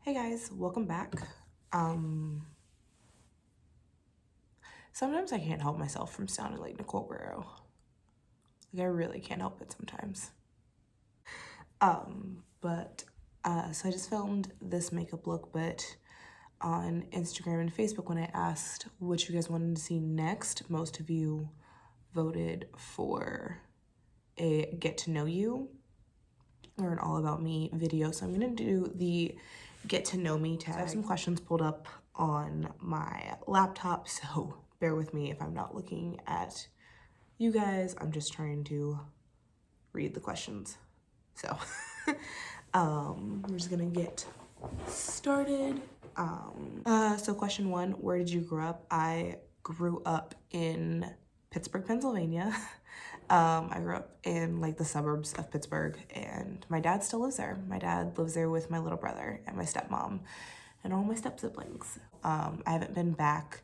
Hey guys, welcome back. Sometimes I can't help myself from sounding like Nicole Guerrero. Like I really can't help it sometimes. So I just filmed this makeup look, but on Instagram and Facebook when I asked what you guys wanted to see next, most of you voted for a get to know you or an all about me video. So I'm gonna do the get to know me tag. So I have some questions pulled up on my laptop, so bear with me if I'm not looking at you guys. I'm just trying to read the questions. So we're just gonna get started. So question one, where did you grow up? I grew up in Pittsburgh, Pennsylvania. I grew up in like the suburbs of Pittsburgh, and my dad still lives there. My dad lives there with my little brother and my stepmom and all my step siblings. I haven't been back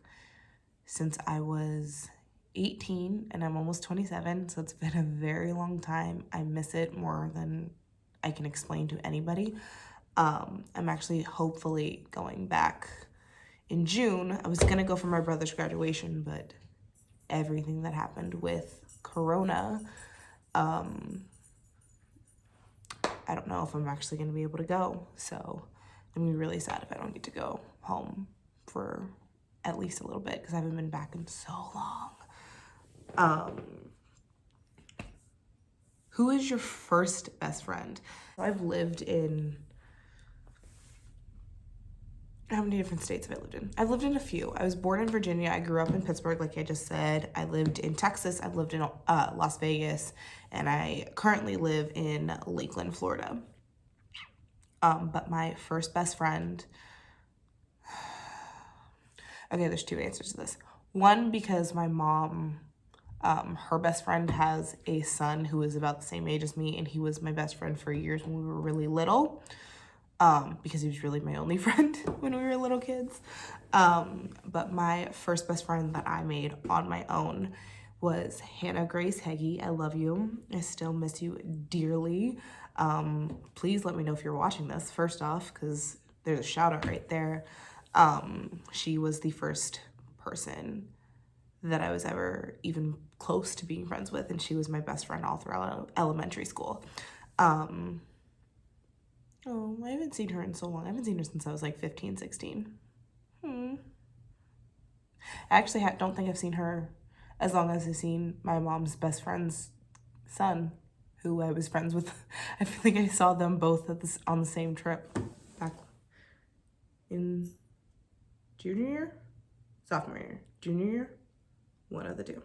since I was 18 and I'm almost 27, so it's been a very long time. I miss it more than I can explain to anybody. I'm actually hopefully going back in June. I was gonna go for my brother's graduation, but everything that happened with Corona, I don't know if I'm actually gonna be able to go. So I'm gonna be really sad if I don't get to go home for at least a little bit because I haven't been back in so long. Who is your first best friend? I've lived in, how many different states have I lived in? I've lived in a few. I was born in Virginia. I grew up in Pittsburgh, like I just said. I lived in Texas. I've lived in Las Vegas, and I currently live in Lakeland, Florida. But my first best friend, okay, there's two answers to this. One, because my mom, her best friend has a son who is about the same age as me, and he was my best friend for years when we were really little. Because he was really my only friend when we were little kids. But my first best friend that I made on my own was Hannah Grace Heggie. I love you. I still miss you dearly. Please let me know if you're watching this, first off, because there's a shout out right there. She was the first person that I was ever even close to being friends with, and she was my best friend all throughout elementary school. Oh, I haven't seen her in so long. I haven't seen her since I was like 15, 16. I actually don't think I've seen her as long as I've seen my mom's best friend's son, who I was friends with. I feel like I saw them both on the same trip back in junior year? Sophomore year. Junior year? One of the two.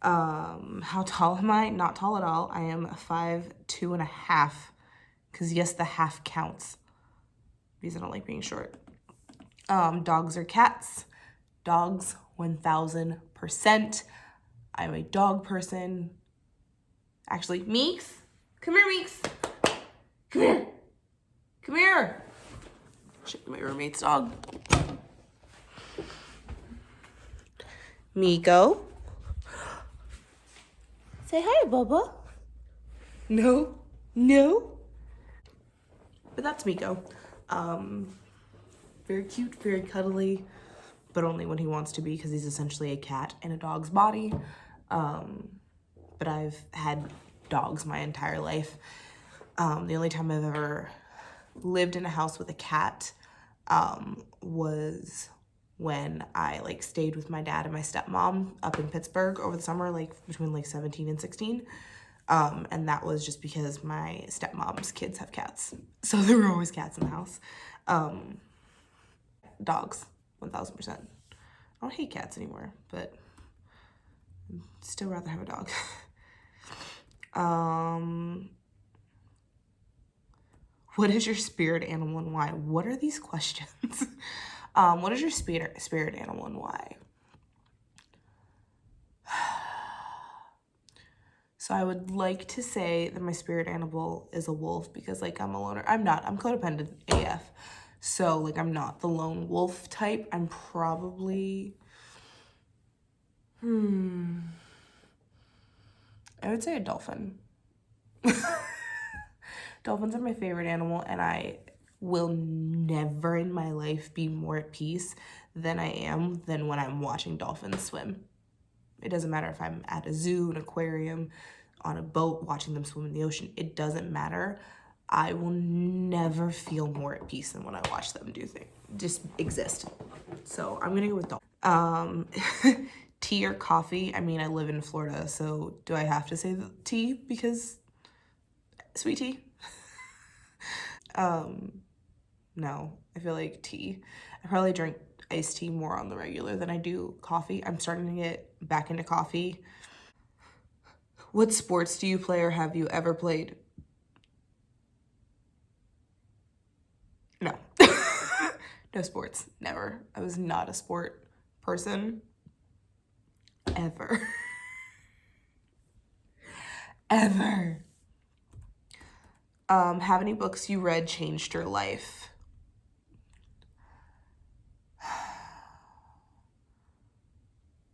How tall am I? Not tall at all. I am 5'2.5". Because yes, the half counts. Because I don't like being short. Dogs or cats? Dogs, 1000%. I'm a dog person. Actually, Meeks. Come here, Meeks. Come here. Come here. Check my roommate's dog. Miko. Say hi, Bubba. No. No. But that's Miko. Very cute, very cuddly, but only when he wants to be because he's essentially a cat in a dog's body. But I've had dogs my entire life. The only time I've ever lived in a house with a cat was when I like stayed with my dad and my stepmom up in Pittsburgh over the summer, like between like 17 and 16. And that was just because my stepmom's kids have cats. So there were always cats in the house. Dogs, 1000%. I don't hate cats anymore, but I'd still rather have a dog. What is your spirit animal and why? What are these questions? What is your spirit animal and why? So I would like to say that my spirit animal is a wolf because like I'm a loner. I'm not, I'm codependent AF. So like I'm not the lone wolf type. I'm probably, I would say a dolphin. Dolphins are my favorite animal, and I will never in my life be more at peace than I am than when I'm watching dolphins swim. It doesn't matter if I'm at a zoo, an aquarium, on a boat, watching them swim in the ocean. It doesn't matter. I will never feel more at peace than when I watch them do things, just exist. So I'm gonna go with dolphins. Tea or coffee? I mean, I live in Florida, so do I have to say the tea because sweet tea? No, I feel like tea. I probably drink iced tea more on the regular than I do coffee. I'm starting to get back into coffee. What sports do you play or have you ever played? No. No sports. Never. I was not a sport person. Ever. Ever. Have any books you read changed your life?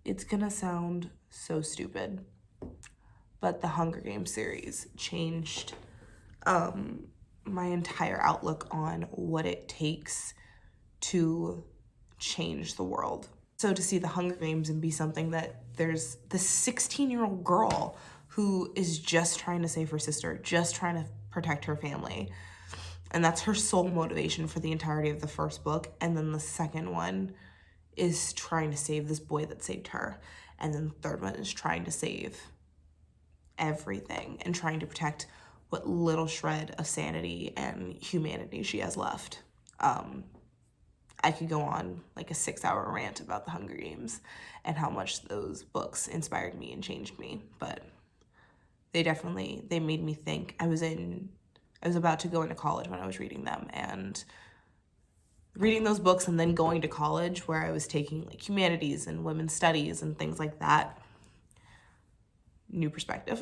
It's gonna sound so stupid, but the Hunger Games series changed my entire outlook on what it takes to change the world. So to see the Hunger Games and be something that there's this 16-year-old girl who is just trying to save her sister, just trying to protect her family. And that's her sole motivation for the entirety of the first book. And then the second one is trying to save this boy that saved her. And then the third one is trying to save everything and trying to protect what little shred of sanity and humanity she has left. I could go on like a 6-hour rant about the Hunger Games and how much those books inspired me and changed me, but they made me think. I was about to go into college when I was reading them, and reading those books and then going to college where I was taking like humanities and women's studies and things like that. New perspective.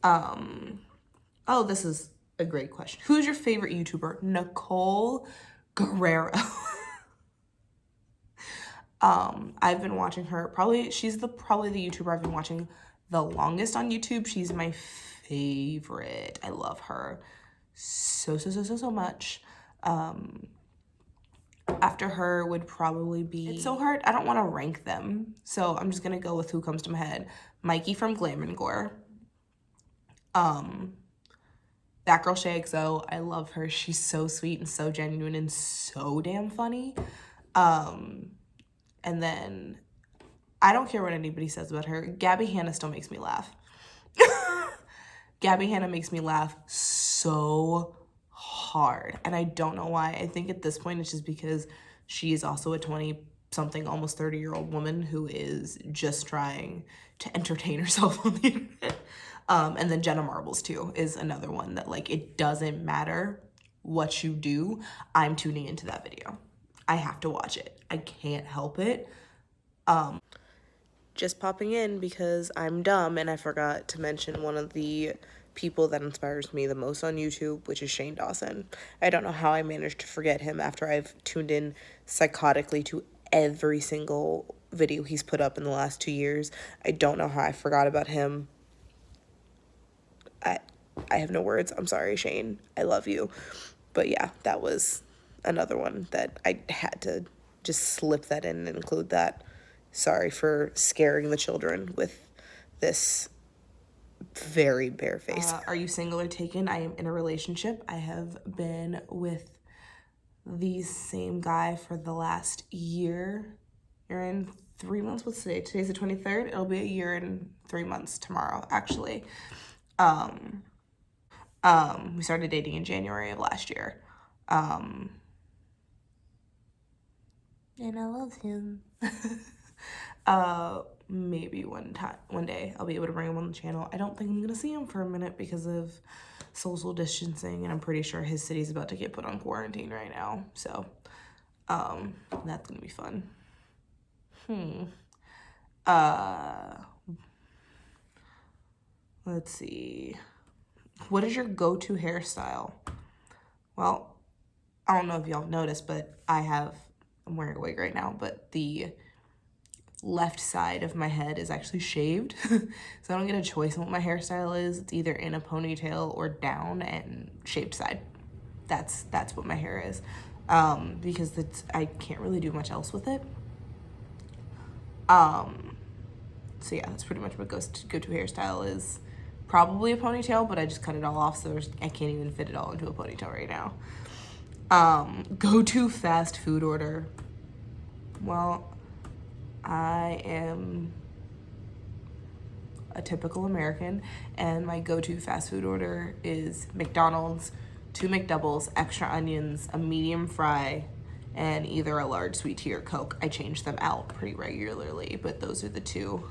Oh, this is a great question. Who's your favorite YouTuber? Nicole Guerrero. I've been watching her, she's probably the YouTuber I've been watching the longest on YouTube. She's my favorite. I love her so much. After her would probably be, it's so hard, I don't want to rank them, so I'm just gonna go with who comes to my head. Mikey from Glam and Gore. That girl Shay XO, I love her. She's so sweet and so genuine and so damn funny. And then I don't care what anybody says about her. Gabby Hanna still makes me laugh. Gabby Hanna makes me laugh so hard, and I don't know why. I think at this point it's just because she is also a 20-something, almost 30-year-old woman who is just trying to entertain herself on the internet. And then Jenna Marbles too is another one that, like, it doesn't matter what you do, I'm tuning into that video. I have to watch it. I can't help it. Just popping in because I'm dumb and I forgot to mention one of the people that inspires me the most on YouTube, which is Shane Dawson. I don't know how I managed to forget him after I've tuned in psychotically to every single video he's put up in the last 2 years. I don't know how I forgot about him. I have no words. I'm sorry, Shane. I love you. But yeah, that was another one that I had to just slip that in and include that. Sorry for scaring the children with this very bare face. Are you single or taken? I am in a relationship. I have been with the same guy for the last year. You're in 3 months. What's today? Today's the 23rd. It'll be a year and 3 months tomorrow, actually. We started dating in January of last year. And I love him. Maybe one day I'll be able to bring him on the channel. I don't think I'm gonna see him for a minute because of social distancing, and I'm pretty sure his city's about to get put on quarantine right now. So, that's gonna be fun. Let's see. What is your go-to hairstyle? Well, I don't know if y'all have noticed, but I'm wearing a wig right now, but the left side of my head is actually shaved. So I don't get a choice on what my hairstyle is. It's either in a ponytail or down and shaved side. that's what my hair is. Because I can't really do much else with it. So yeah, that's pretty much what go-to hairstyle is. Probably a ponytail, but I just cut it all off, so I can't even fit it all into a ponytail right now. Go-to fast food order. Well, I am a typical American, and my go-to fast food order is McDonald's, 2 McDoubles, extra onions, a medium fry, and either a large sweet tea or Coke. I change them out pretty regularly, but those are the two.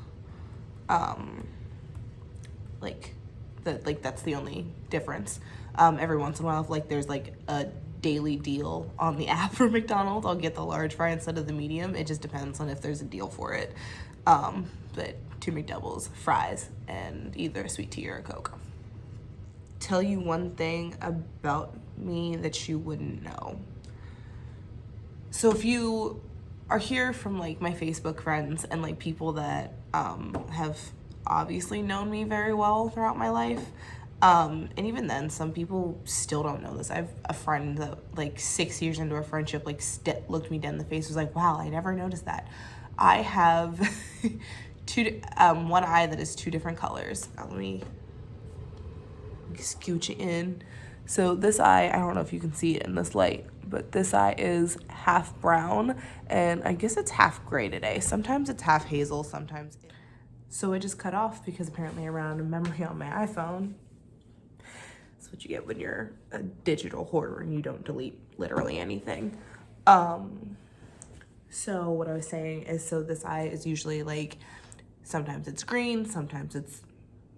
That's the only difference. Every once in a while, if like there's like a daily deal on the app for McDonald's, I'll get the large fry instead of the medium. It just depends on if there's a deal for it. But 2 McDoubles, fries, and either a sweet tea or a Coke. Tell you one thing about me that you wouldn't know. So if you are here from like my Facebook friends and like people that have obviously known me very well throughout my life, and even then some people still don't know this. I have a friend that like 6 years into our friendship like looked me dead in the face, was like, wow, I never noticed that. I have one eye that is 2 different colors. Let me scooch it in. So this eye, I don't know if you can see it in this light, but this eye is half brown, and I guess it's half gray today. Sometimes it's half hazel, sometimes so I just cut off because apparently I ran out of memory on my iPhone. That's what you get when you're a digital hoarder and you don't delete literally anything. So what I was saying is, so this eye is usually like, sometimes it's green, sometimes it's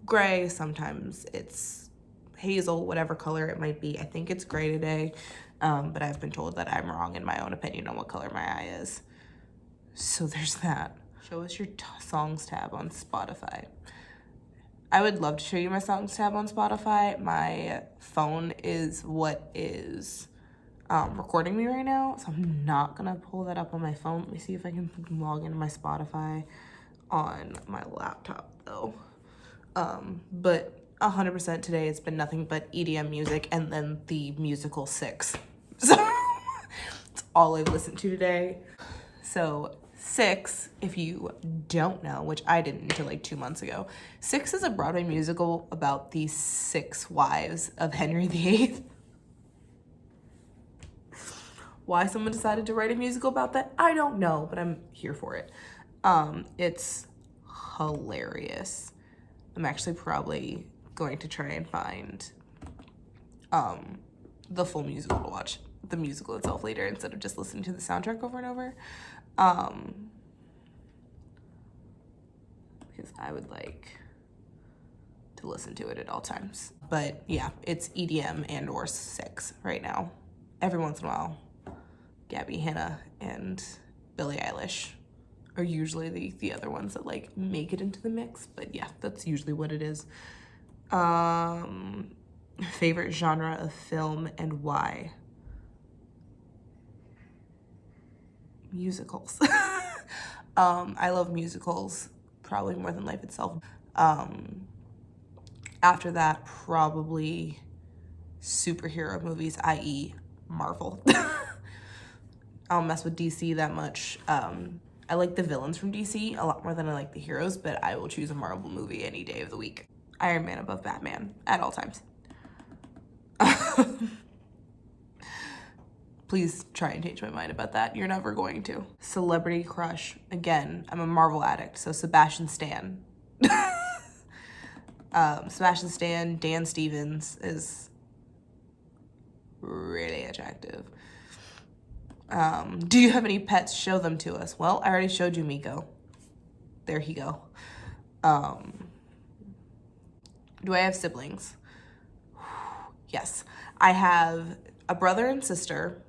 gray, sometimes it's hazel, whatever color it might be. I think it's gray today, but I've been told that I'm wrong in my own opinion on what color my eye is. So there's that. Show us your songs tab on Spotify. I would love to show you my songs tab on Spotify. My phone is what is recording me right now, so I'm not gonna pull that up on my phone. Let me see if I can log into my Spotify on my laptop though. But 100% today it's been nothing but EDM music and then the musical Six. So that's all I've listened to today. So Six, if you don't know, which I didn't until like 2 months ago, Six is a Broadway musical about the 6 wives of Henry VIII. Why someone decided to write a musical about that, I don't know, but I'm here for it. It's hilarious. I'm actually probably going to try and find the full musical to watch the musical itself later instead of just listening to the soundtrack over and over. Because I would like to listen to it at all times. But yeah, it's EDM and or Six right now. Every once in a while, Gabby Hanna and Billie Eilish are usually the other ones that like make it into the mix. But yeah, that's usually what it is. Favorite genre of film and why? Musicals. I love musicals probably more than life itself. After that, probably superhero movies, i.e. Marvel. I don't mess with DC that much. I like the villains from DC a lot more than I like the heroes, but I will choose a Marvel movie any day of the week. Iron Man above Batman at all times. Please try and change my mind about that. You're never going to. Celebrity crush. Again, I'm a Marvel addict, so Sebastian Stan. Sebastian Stan, Dan Stevens is really attractive. Do you have any pets? Show them to us. Well, I already showed you Miko. There he go. Do I have siblings? Yes. I have a brother and sister,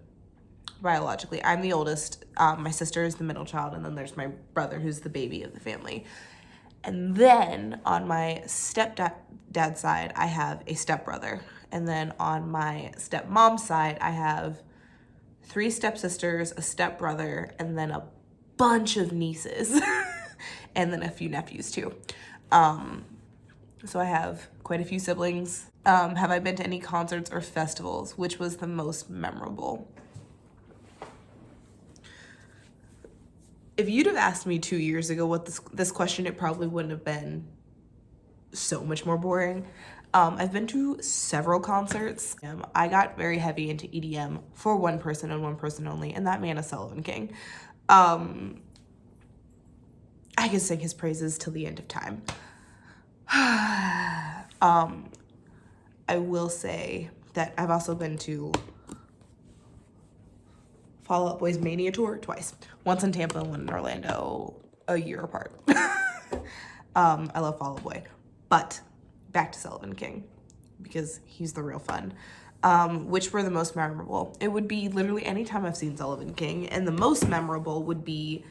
biologically. I'm the oldest. My sister is the middle child, and then there's my brother, who's the baby of the family. And then on my stepdad's side, I have a stepbrother. And then on my stepmom's side, I have 3 stepsisters, a stepbrother, and then a bunch of nieces. And then a few nephews too. So I have quite a few siblings. Have I been to any concerts or festivals? Which was the most memorable? If you'd have asked me 2 years ago what this question, it probably wouldn't have been so much more boring. I've been to several concerts. I got very heavy into EDM for one person and one person only, and that man is Sullivan King. I could sing his praises till the end of time. I will say that I've also been to Fall Out Boy's Mania Tour twice. Once in Tampa and one in Orlando, a year apart. I love Fall Out Boy. But back to Sullivan King, because he's the real fun. Which were the most memorable? It would be literally any time I've seen Sullivan King, and the most memorable would be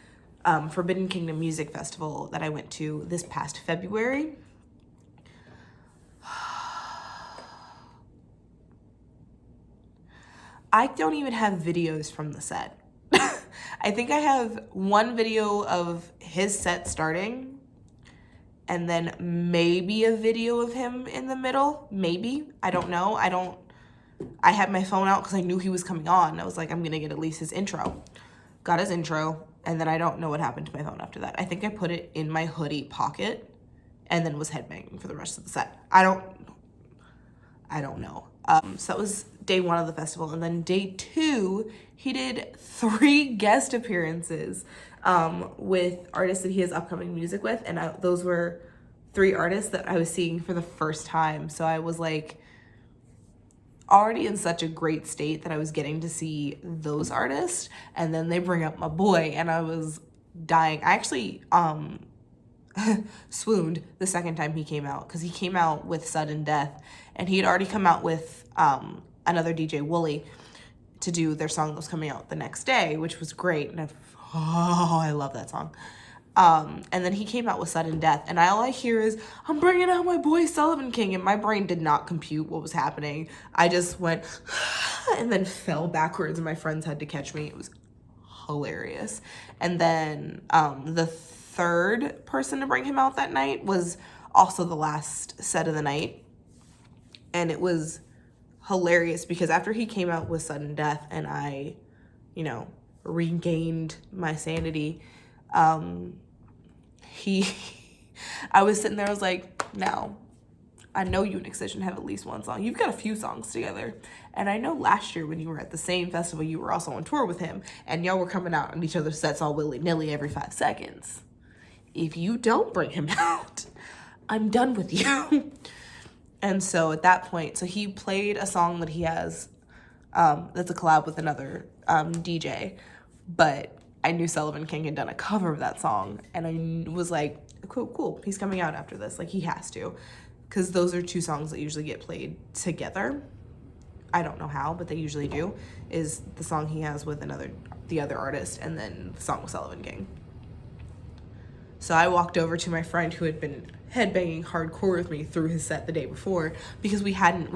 Forbidden Kingdom Music Festival that I went to this past February. I don't even have videos from the set. I think I have one video of his set starting, and then maybe a video of him in the middle. Maybe. I don't know. I had my phone out because I knew he was coming on. I was like, I'm going to get at least his intro. Got his intro, and then I don't know what happened to my phone after that. I think I put it in my hoodie pocket and then was headbanging for the rest of the set. I don't know. So that was day one of the festival. And then day two, he did 3 guest appearances with artists that he has upcoming music with. And those were 3 artists that I was seeing for the first time. So I was like already in such a great state that I was getting to see those artists. And then they bring up my boy, and I was dying. I actually swooned the second time he came out, because he came out with Sudden Death, and he had already come out with another DJ, Wooly, to do their song that was coming out the next day, which was great. And I love that song. And then he came out with Sudden Death, and all I hear is, I'm bringing out my boy Sullivan King, and my brain did not compute what was happening. I just went and then fell backwards, and my friends had to catch me. It was hilarious. And then the third person to bring him out that night was also the last set of the night, and it was hilarious because after he came out with Sudden Death and I, regained my sanity, I was sitting there, I was like, now, I know you and Excision have at least one song. You've got a few songs together. And I know last year when you were at the same festival, you were also on tour with him, and y'all were coming out on each other's sets all willy-nilly every 5 seconds. If you don't bring him out, I'm done with you. And so at that point, so he played a song that he has that's a collab with another DJ, but I knew Sullivan King had done a cover of that song, and I was like, cool, he's coming out after this, like he has to, because those are 2 songs that usually get played together. I don't know how, but they usually do, is the song he has with the other artist, and then the song with Sullivan King. So I walked over to my friend who had been headbanging hardcore with me through his set the day before, because we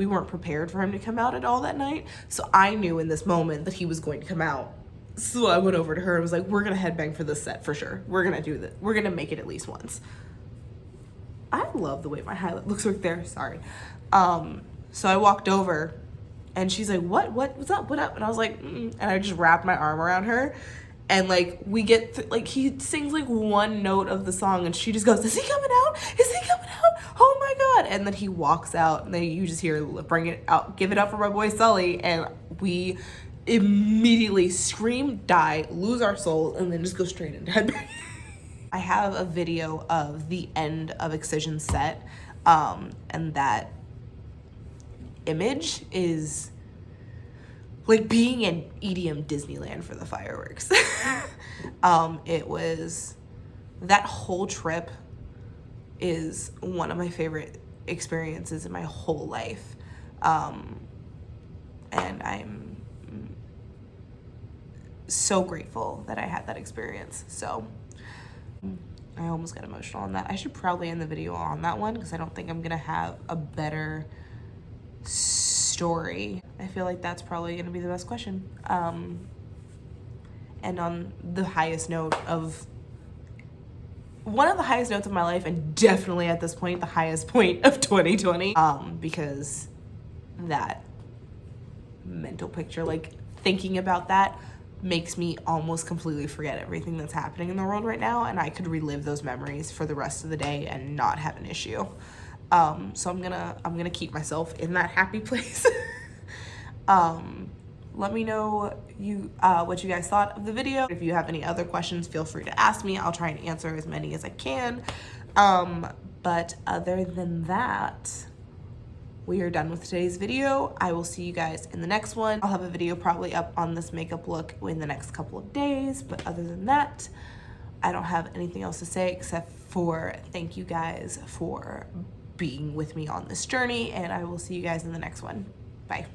weren't prepared for him to come out at all that night. So I knew in this moment that he was going to come out. So I went over to her and was like, we're going to headbang for this set for sure. We're going to do this. We're going to make it at least once. I love the way my highlight looks right there. Sorry. So I walked over and she's like, what's up? What up? And I was like, And I just wrapped my arm around her. And like we get he sings like one note of the song, and she just goes, "Is he coming out? Is he coming out? Oh my god!" And then he walks out, and then you just hear, "Bring it out, give it up for my boy Sully," and we immediately scream, die, lose our souls, and then just go straight into headbanging. I have a video of the end of Excision's set, and that image is like being in EDM Disneyland for the fireworks. It was, that whole trip is one of my favorite experiences in my whole life. And I'm so grateful that I had that experience. So I almost got emotional on that. I should probably end the video on that one, because I don't think I'm gonna have a better story. I feel like that's probably gonna be the best question. And on the highest note of one of the highest notes of my life, and definitely at this point the highest point of 2020, because that mental picture, like thinking about that makes me almost completely forget everything that's happening in the world right now, and I could relive those memories for the rest of the day and not have an issue. So I'm gonna keep myself in that happy place. Let me know what you guys thought of the video. If you have any other questions, feel free to ask me. I'll try and answer as many as I can. But other than that, we are done with today's video. I will see you guys in the next one. I'll have a video probably up on this makeup look in the next couple of days, but other than that, I don't have anything else to say except for thank you guys for being with me on this journey, and I will see you guys in the next one. Bye.